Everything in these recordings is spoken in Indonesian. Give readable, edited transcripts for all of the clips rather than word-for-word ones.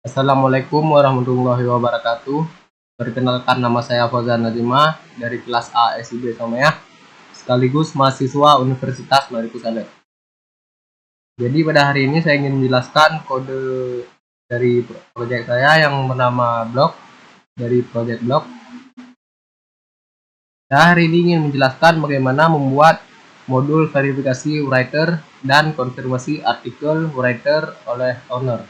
Assalamualaikum warahmatullahi wabarakatuh. Perkenalkan, nama saya Fauzan Nazima dari kelas A SIB Somea, sekaligus mahasiswa Universitas Marikusada. Jadi pada hari ini saya ingin menjelaskan kode dari proyek saya yang bernama blog, dari proyek blog. Saya hari ini ingin menjelaskan bagaimana membuat modul verifikasi writer dan konfirmasi artikel writer oleh owner.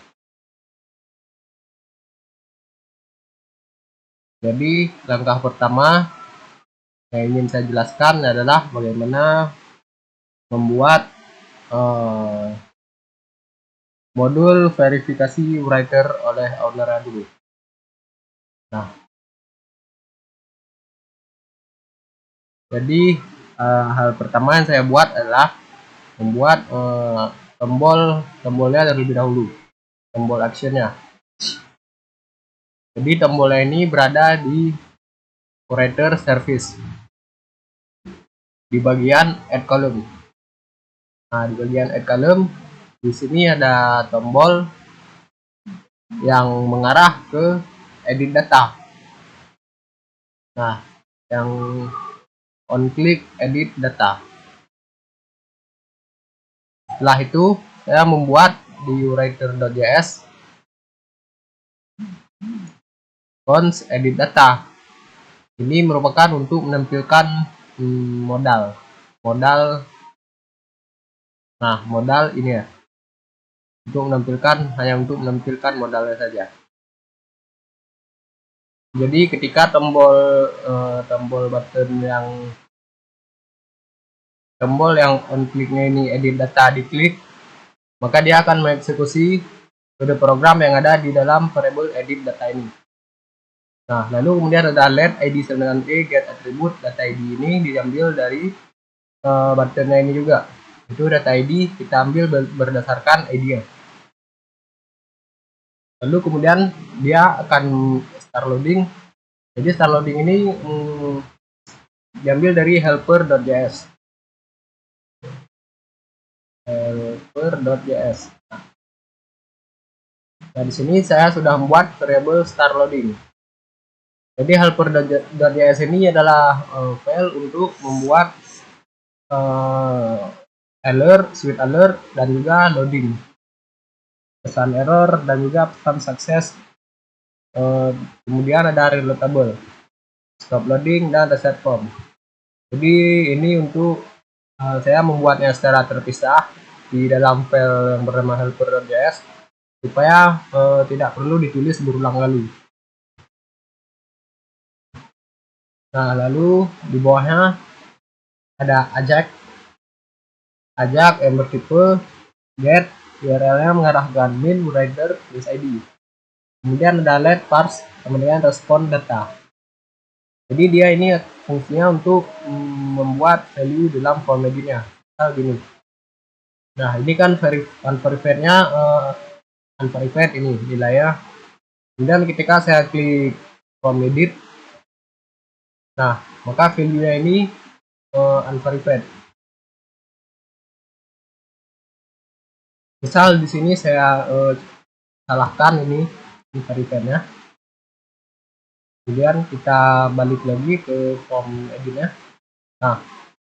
Jadi langkah pertama yang ingin saya jelaskan adalah bagaimana membuat modul verifikasi writer oleh owner dulu. Nah, jadi hal pertama yang saya buat adalah membuat tombolnya terlebih dahulu, tombol actionnya. Jadi tombolnya ini berada di writer service di bagian add column. Nah, di bagian add column di sini ada tombol yang mengarah ke edit data. Nah, yang on click edit data. Setelah itu saya membuat di writer.js cons edit data. Ini merupakan untuk menampilkan modal. Nah, modal ini ya. Hanya untuk menampilkan modalnya saja. Jadi ketika tombol yang on clicknya ini edit data diklik, maka dia akan mengeksekusi kode program yang ada di dalam variable edit data ini. Nah, lalu kemudian ada let id sama dengan get attribute data id ini diambil dari buttonnya ini juga. Itu data id kita ambil berdasarkan id-nya. Lalu kemudian dia akan start loading. Jadi start loading ini diambil dari helper.js. Nah, di sini saya sudah membuat variable start loading. Jadi helper.js ini adalah file untuk membuat switch alert dan juga loading, pesan error dan juga pesan sukses. Kemudian ada reloadable, stop loading dan reset form. Jadi ini untuk saya membuatnya secara terpisah di dalam file yang bernama helper.js supaya tidak perlu ditulis berulang kali. Nah, lalu di bawahnya ada ajak yang bertipe get, URL-nya mengarahkan min writer plus id. Kemudian ada let parse kemudian respond data. Jadi dia ini fungsinya untuk membuat value dalam form edit-nya. Gini. Nah, ini kan unverified-nya unverified ini nilainya. Kemudian ketika saya klik form edit, nah maka value-nya ini unverified. Misal di sini saya salahkan ini verified-nya. Kemudian kita balik lagi ke form edit-nya. Nah,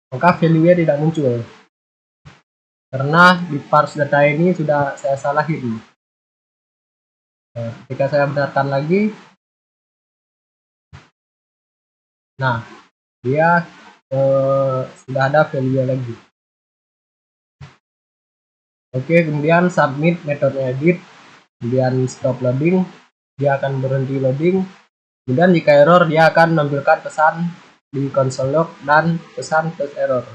maka value-nya tidak muncul karena di parse data ini sudah saya salahin. Nah, ketika saya benarkan lagi, nah dia sudah ada value lagi. Oke, kemudian submit metode edit, kemudian stop loading, dia akan berhenti loading. Kemudian jika error, dia akan menampilkan pesan di console log dan pesan plus error.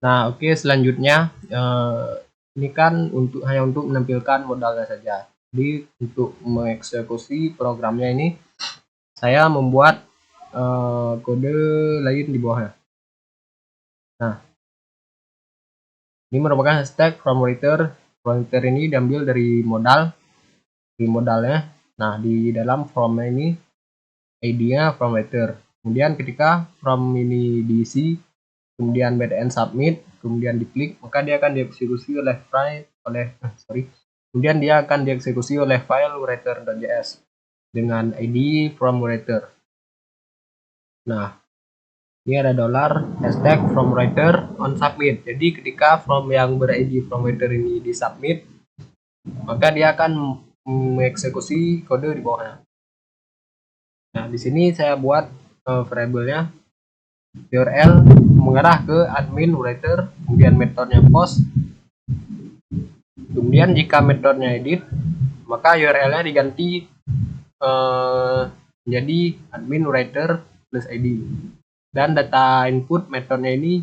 Nah, oke, selanjutnya ini kan hanya untuk menampilkan modalnya saja. Jadi untuk mengeksekusi programnya ini, saya membuat kode lain di bawahnya. Nah, ini merupakan hashtag from writer. From writer ini diambil dari modalnya. Nah, di dalam from ini id-nya from writer. Kemudian ketika from ini diisi, kemudian btn submit, kemudian diklik, maka dia akan dieksekusi oleh kemudian dia akan dieksekusi oleh file writer.js dengan ID from writer. Nah, ini ada $hashtag from writer on submit. Jadi ketika from yang ber-ID from writer ini di submit, maka dia akan mengeksekusi kode di bawahnya. Nah, di sini saya buat variabelnya URL mengarah ke admin writer, kemudian metodenya post. Kemudian jika metodenya edit, maka URL-nya diganti menjadi admin writer plus ID. Dan data input metodenya ini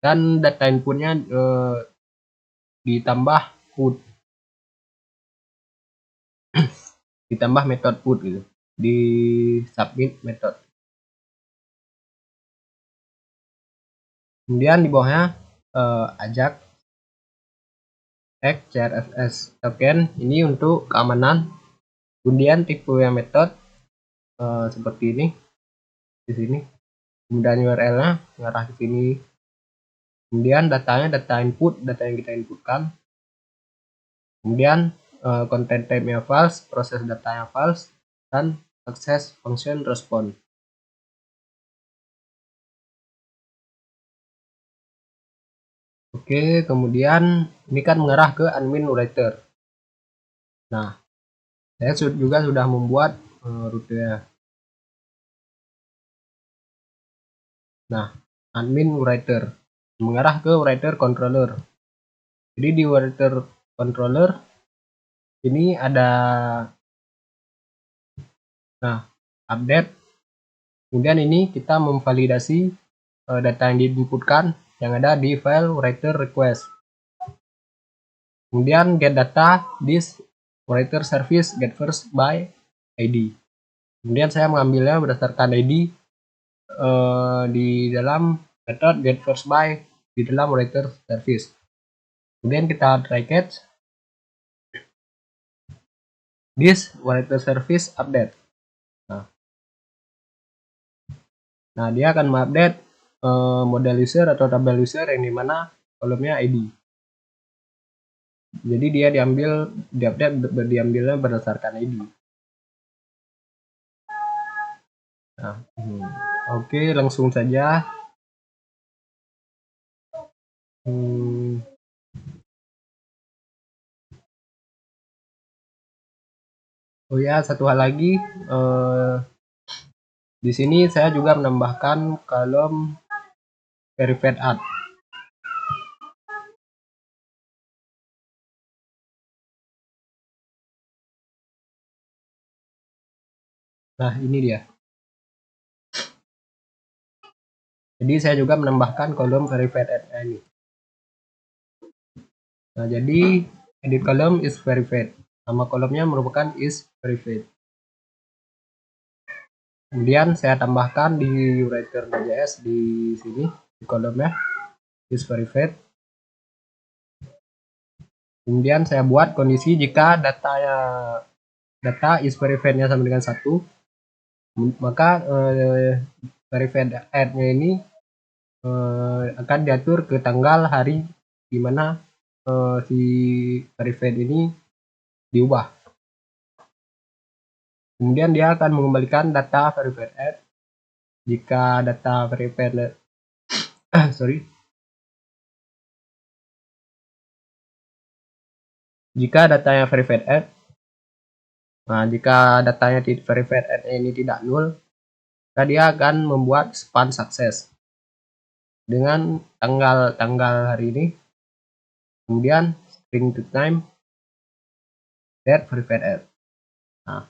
dan data inputnya ditambah put, ditambah metode put gitu di submit method. Kemudian di bawahnya ajak CRFS token ini untuk keamanan. Kemudian tipe yang metode seperti ini di sini. Kemudian URL-nya mengarah ke sini. Kemudian datanya data input, data yang kita inputkan. Kemudian content type-nya false, proses datanya false, dan access function response. Oke, kemudian ini kan mengarah ke admin writer. Nah, saya juga sudah membuat rutenya. Nah, admin writer mengarah ke writer controller. Jadi di writer controller ini ada update. Kemudian ini kita memvalidasi data yang diinputkan yang ada di file writer request. Kemudian get data this writer service get first by ID. Kemudian saya mengambilnya berdasarkan ID di dalam method get first by di dalam writer service. Kemudian kita try catch this writer service update. Nah, dia akan mengupdate model user atau tabel user yang dimana kolomnya ID. Jadi dia diambilnya berdasarkan ID. Nah, oke, langsung saja. Oh ya, satu hal lagi, di sini saya juga menambahkan kolom verified ad. Nah, ini dia. Jadi saya juga menambahkan kolom verified ad ini. Nah, jadi edit column is verified. Nama kolomnya merupakan is verified. Kemudian saya tambahkan di writer.js di sini di kolomnya is verified. Kemudian saya buat kondisi jika data is verified-nya sama dengan 1, maka verified ad-nya ini akan diatur ke tanggal hari di mana si verified ini diubah. Kemudian dia akan mengembalikan data verified ad jika data verified jika datanya verified ad. Nah, jika datanya verified ad ini tidak null, maka dia akan membuat span sukses dengan tanggal hari ini. Kemudian string to time that verified ad. Nah,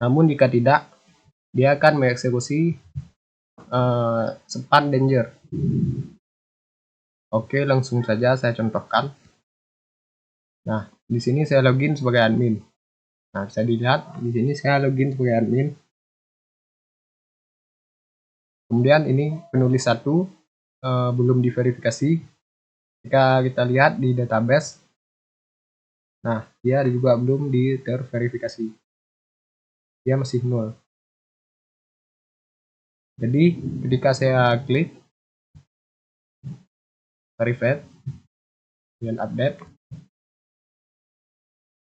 namun jika tidak, dia akan mengeksekusi span danger. Oke, langsung saja saya contohkan. Nah, di sini saya login sebagai admin. Nah, bisa dilihat di sini saya login sebagai admin. Kemudian ini penulis 1 belum diverifikasi. Jika kita lihat di database, nah dia juga belum terverifikasi. Dia masih 0. Jadi ketika saya klik verified dengan update.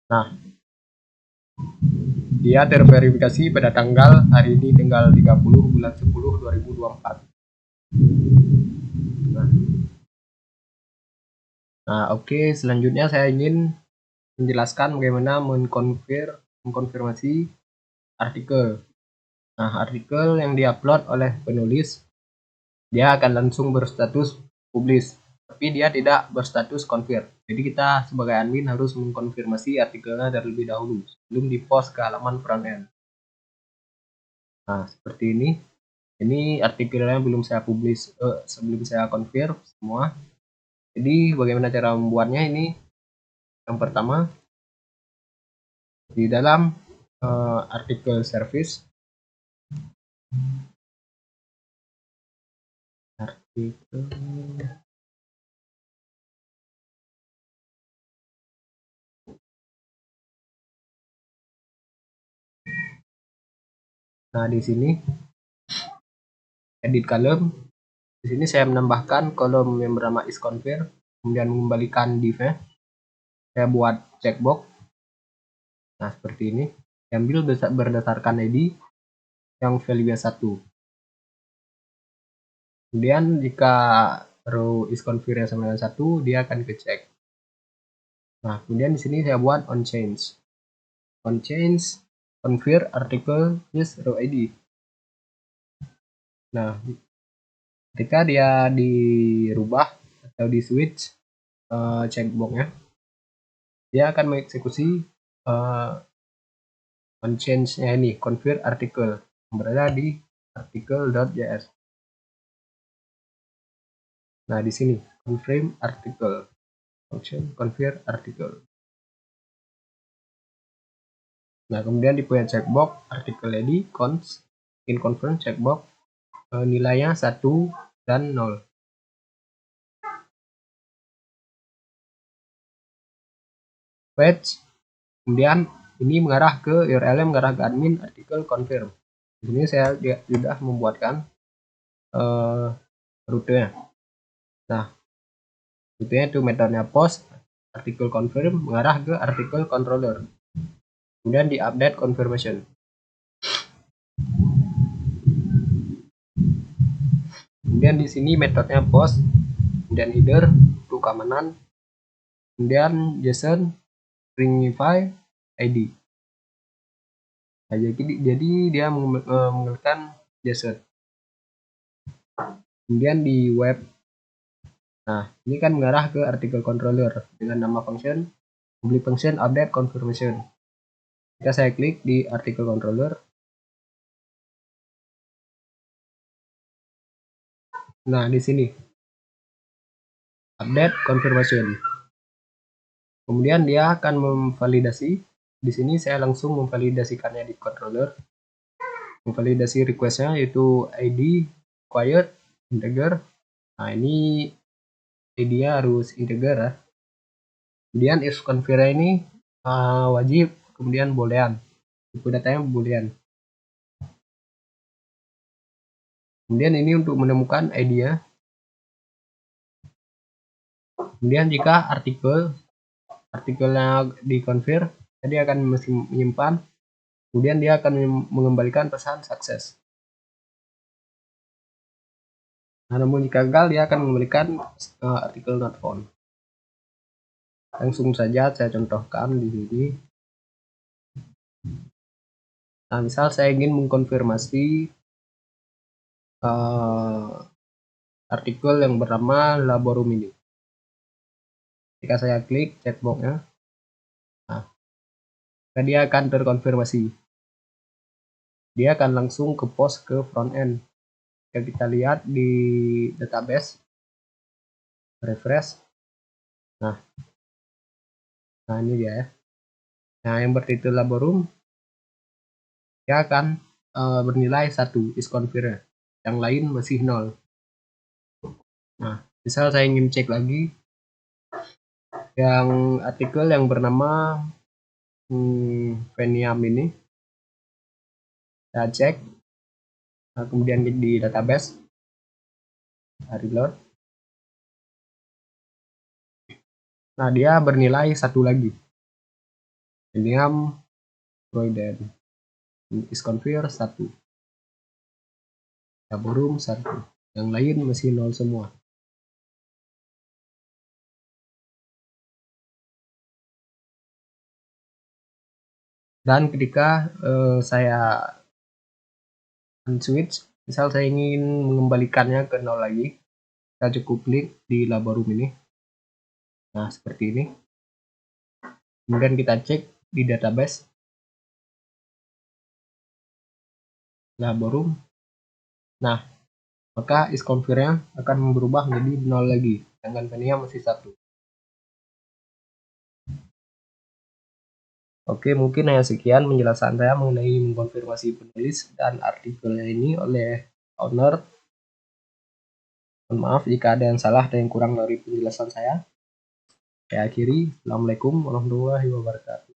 Nah, dia terverifikasi pada tanggal hari ini tanggal 30 bulan 10 2024. Nah, oke, selanjutnya saya ingin menjelaskan bagaimana mengkonfirmasi artikel. Nah, artikel yang diupload oleh penulis dia akan langsung berstatus publish, tapi dia tidak berstatus confirm. Jadi kita sebagai admin harus mengkonfirmasi artikelnya terlebih dahulu sebelum dipost ke halaman front end. Nah, seperti ini. Ini artikelnya belum saya publish sebelum saya confirm semua. Jadi bagaimana cara membuatnya ini? Yang pertama, di dalam artikel service, nah di sini edit column. Di sini saya menambahkan kolom yang bernama isConfirm, kemudian mengembalikan div-nya. Saya buat checkbox. Nah, seperti ini. Ambil berdasarkan ID yang value 1. Kemudian jika row isConfirm sama dengan 1, dia akan dicek. Nah, kemudian di sini saya buat on change. On change confirm article use row ID. Nah, ketika dia dirubah atau di switch checkboxnya, dia akan mengeksekusi on change-nya ini, confirm artikel yang berada di article.js. Nah, di sini confirm article function confirm article. Nah, kemudian di punya checkbox artikel ID const in confirm checkbox nilainya 1 dan 0. Page, kemudian ini mengarah ke URL yang mengarah ke admin artikel confirm. Di sini saya sudah membuatkan rutenya. Nah, rutenya itu metodenya post artikel confirm mengarah ke artikel controller. Kemudian di update confirmation. Kemudian di sini metodenya post, kemudian header untuk keamanan, kemudian JSON stringify ID. Nah, jadi dia menggunakan JSON. Kemudian di web, nah ini kan mengarah ke artikel controller dengan nama function public function update confirmation. Jika saya klik di artikel controller, nah di sini update confirmation. Kemudian dia akan memvalidasi. Di sini saya langsung memvalidasikannya di controller. Memvalidasi requestnya yaitu ID required integer. Nah, ini ID-nya harus integer ya. Kemudian if confirm ini wajib, kemudian boolean. Tipe datanya boolean. Kemudian ini untuk menemukan ID-nya. Kemudian jika artikelnya dikonfirm, dia akan menyimpan. Kemudian dia akan mengembalikan pesan sukses. Nah, namun jika gagal, dia akan mengembalikan artikel not found. Langsung saja saya contohkan di sini. Nah, misal saya ingin mengkonfirmasi artikel yang bernama laborum ini. Jika saya klik checkboxnya, nah, dia akan terkonfirmasi. Dia akan langsung ke post ke front end. Jika kita lihat di database, refresh. Nah ini dia ya. Nah, yang bertitul laborum, dia akan bernilai 1 is confirm. Yang lain masih 0. Nah, misal saya ingin cek lagi yang artikel yang bernama Veniam ini, saya cek. Nah, kemudian di database reload. Nah, dia bernilai 1 lagi. William Royden is confirm 1. Laborum 1. Yang lain masih 0 semua. Dan ketika saya switch, misal saya ingin mengembalikannya ke 0 lagi, kita cukup klik di Laborum ini. Nah, seperti ini. Kemudian kita cek di database Laborum. Nah, maka isconfirm-nya akan berubah menjadi 0 lagi, sedangkan pennya masih 1. Oke, mungkin hanya sekian penjelasan saya mengenai mengkonfirmasi penulis dan artikelnya ini oleh owner. Mohon maaf jika ada yang salah dan yang kurang dari penjelasan saya. Saya akhiri. Assalamualaikum warahmatullahi wabarakatuh.